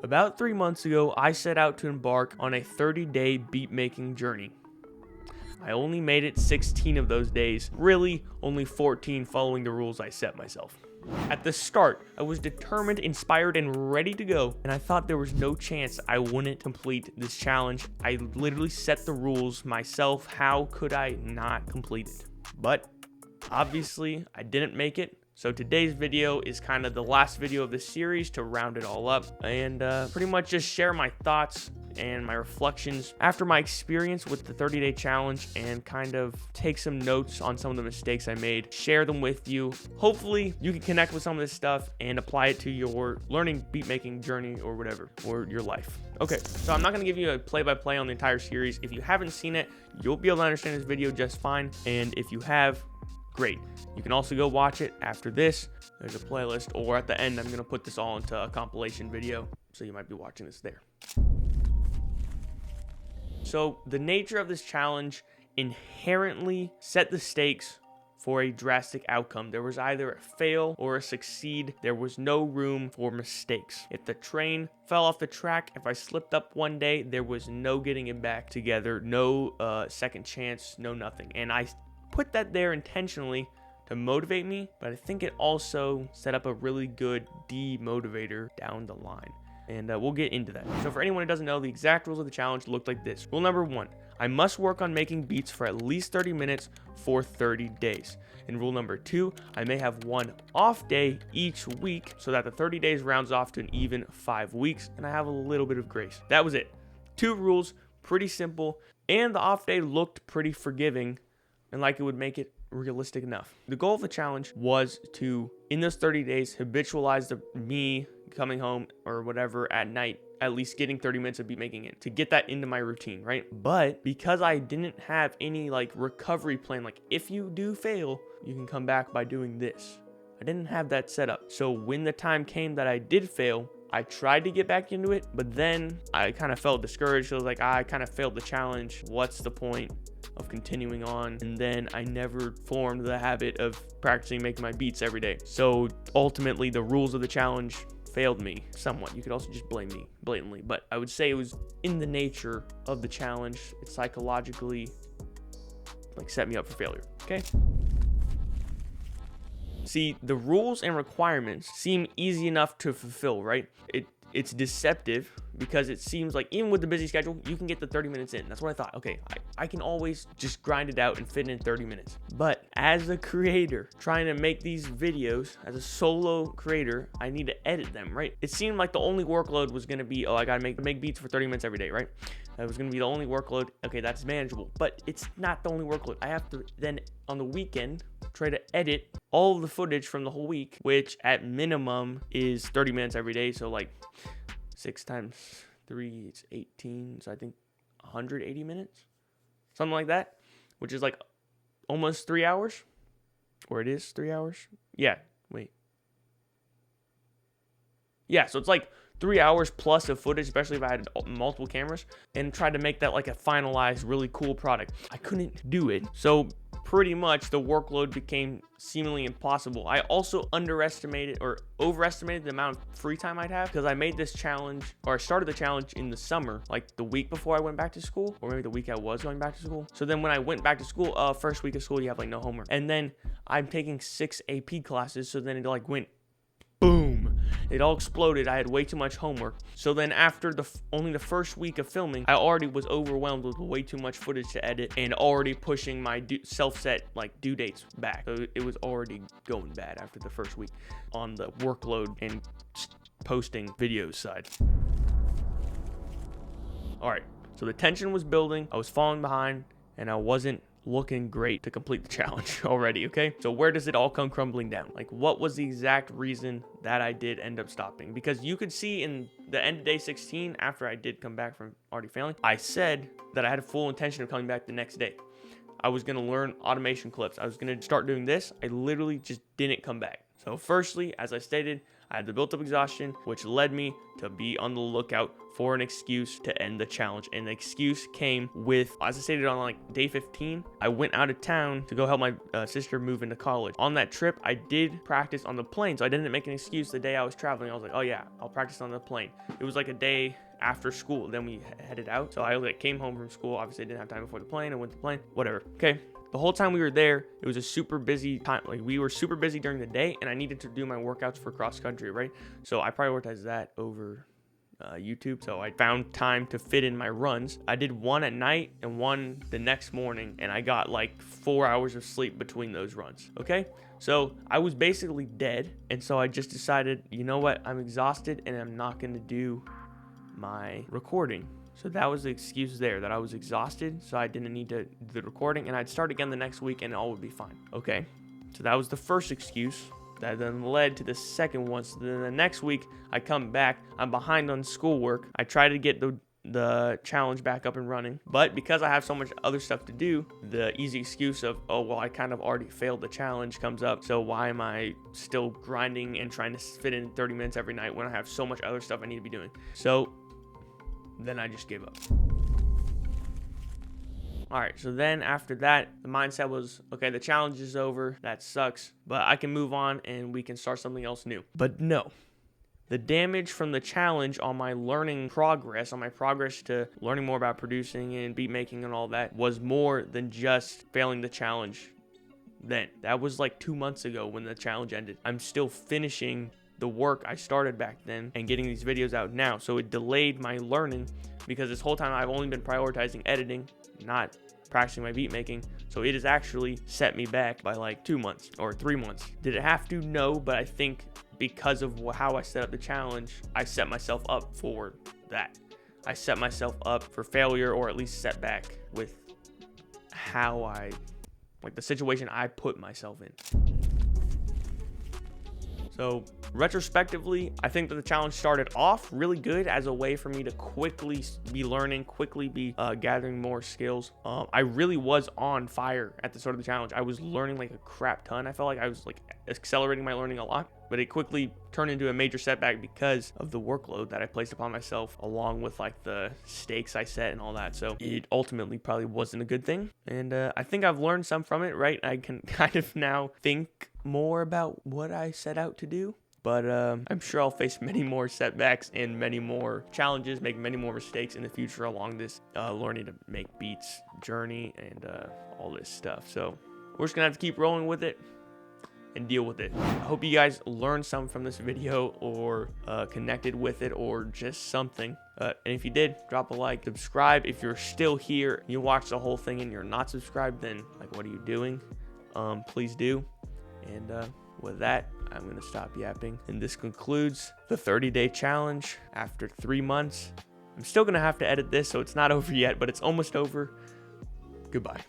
About 3 months ago, I set out to embark on a 30-day beat making journey. I only made it 16 of those days, really only 14 following the rules I set myself. At the start, I was determined, inspired, and ready to go, and I thought there was no chance I wouldn't complete this challenge. I literally set the rules myself. How could I not complete it? But obviously, I didn't make it. So today's video is kind of the last video of this series to round it all up and pretty much just share my thoughts and my reflections after my experience with the 30-day challenge and kind of take some notes on some of the mistakes I made, share them with you. Hopefully you can connect with some of this stuff and apply it to your learning beat making journey or whatever, or your life. Okay, so I'm not going to give you a play-by-play on the entire series. If you haven't seen it, you'll be able to understand this video just fine. And if you have, great. You can also go watch it after this. There's a playlist, or at the end, I'm going to put this all into a compilation video, so you might be watching this there. So the nature of this challenge inherently set the stakes for a drastic outcome. There was either a fail or a succeed. There was no room for mistakes. If the train fell off the track, if I slipped up one day, there was no getting it back together, no second chance, no nothing. And I put that there intentionally to motivate me, but I think it also set up a really good demotivator down the line. And we'll get into that. So for anyone who doesn't know, the exact rules of the challenge look like this. Rule number 1, I must work on making beats for at least 30 minutes for 30 days. And rule number 2, I may have one off day each week so that the 30 days rounds off to an even 5 weeks and I have a little bit of grace. That was it. 2 rules, pretty simple, and the off day looked pretty forgiving and like it would make it realistic enough. The goal of the challenge was to, in those 30 days, habitualize me coming home or whatever at night, at least getting 30 minutes of beat making in, to get that into my routine, right? But because I didn't have any like recovery plan, like if you do fail, you can come back by doing this. I didn't have that set up. So when the time came that I did fail, I tried to get back into it, but then I kind of felt discouraged. I was like, I kind of failed the challenge. What's the point of continuing on? And then I never formed the habit of practicing making my beats every day. So ultimately, the rules of the challenge failed me somewhat. You could also just blame me blatantly, but I would say it was in the nature of the challenge. It psychologically like set me up for failure. Okay. See, the rules and requirements seem easy enough to fulfill, right? It's deceptive because it seems like even with the busy schedule, you can get the 30 minutes in. That's what I thought. Okay, I can always just grind it out and fit in 30 minutes. But as a creator trying to make these videos, as a solo creator, I need to edit them, right? It seemed like the only workload was going to be, I got to make beats for 30 minutes every day, right? That was going to be the only workload. Okay, that's manageable, but it's not the only workload. I have to then on the weekend try to edit all of the footage from the whole week, which at minimum is 30 minutes every day. So like 6 times 3, it's 18. So I think 180 minutes, something like that, which is like almost 3 hours, or it is 3 hours. Yeah, wait. Yeah, so it's like 3 hours plus of footage, especially if I had multiple cameras, and tried to make that like a finalized, really cool product. I couldn't do it. So pretty much the workload became seemingly impossible. I also underestimated or overestimated the amount of free time I'd have because I made this challenge, or I started the challenge in the summer, like the week before I went back to school, or maybe the week I was going back to school. So then when I went back to school, first week of school, you have like no homework. And then I'm taking 6 AP classes. So then it like went boom. It all exploded. I had way too much homework. So then after only the first week of filming, I already was overwhelmed with way too much footage to edit and already pushing my self-set like due dates back. So it was already going bad after the first week on the workload and posting videos side. All right, so the tension was building. I was falling behind and I wasn't looking great to complete the challenge already, okay? So where does it all come crumbling down? Like, what was the exact reason that I did end up stopping? Because you could see in the end of day 16, after I did come back from already failing, I said that I had a full intention of coming back the next day. I was gonna learn automation clips. I was gonna start doing this. I literally just didn't come back. So firstly, as I stated, I had the built up exhaustion, which led me to be on the lookout for an excuse to end the challenge. And the excuse came with, as I stated, on like day 15, I went out of town to go help my sister move into college. On that trip, I did practice on the plane, so I didn't make an excuse the day I was traveling. I was like, oh yeah, I'll practice on the plane. It was like a day after school, then we headed out. So I like came home from school. Obviously, I didn't have time before the plane. I went to the plane, whatever. Okay. The whole time we were there, it was a super busy time. Like, we were super busy during the day, and I needed to do my workouts for cross country, right? So I prioritized that over YouTube. So I found time to fit in my runs. I did one at night and one the next morning, and I got like 4 hours of sleep between those runs. Okay. So I was basically dead. And so I just decided, you know what? I'm exhausted and I'm not going to do my recording. So that was the excuse there, that I was exhausted, so I didn't need to do the recording, and I'd start again the next week and all would be fine. Okay, so that was the first excuse. That then led to the second one. So then the next week, I come back, I'm behind on schoolwork. I try to get the challenge back up and running, but because I have so much other stuff to do, the easy excuse of, oh, well, I kind of already failed the challenge comes up, so why am I still grinding and trying to fit in 30 minutes every night when I have so much other stuff I need to be doing? So then I just gave up. All right, so then after that, the mindset was, okay, the challenge is over. That sucks, but I can move on and we can start something else new. But no, the damage from the challenge on my learning progress, on my progress to learning more about producing and beat making and all that, was more than just failing the challenge then. That was like 2 months ago when the challenge ended. I'm still finishing the work I started back then and getting these videos out now. So it delayed my learning because this whole time I've only been prioritizing editing, not practicing my beat making. So it has actually set me back by like 2 months or 3 months. Did it have to? No, but I think because of how I set up the challenge, I set myself up for that. I set myself up for failure, or at least setback with how like the situation I put myself in. So retrospectively, I think that the challenge started off really good as a way for me to quickly be learning, quickly be gathering more skills. I really was on fire at the start of the challenge. I was learning like a crap ton. I felt like I was like accelerating my learning a lot, but it quickly turned into a major setback because of the workload that I placed upon myself, along with like the stakes I set and all that. So it ultimately probably wasn't a good thing. And I think I've learned some from it, right? I can kind of now think more about what I set out to do, but I'm sure I'll face many more setbacks and many more challenges, make many more mistakes in the future along this learning to make beats journey and all this stuff. So we're just gonna have to keep rolling with it and deal with it. I hope you guys learned some from this video, or connected with it, or just something. And if you did, drop a like, subscribe. If you're still here, you watch the whole thing and you're not subscribed, then like, what are you doing? Please do. And with that, I'm going to stop yapping. And this concludes the 30-day challenge after 3 months. I'm still going to have to edit this, so it's not over yet, but it's almost over. Goodbye.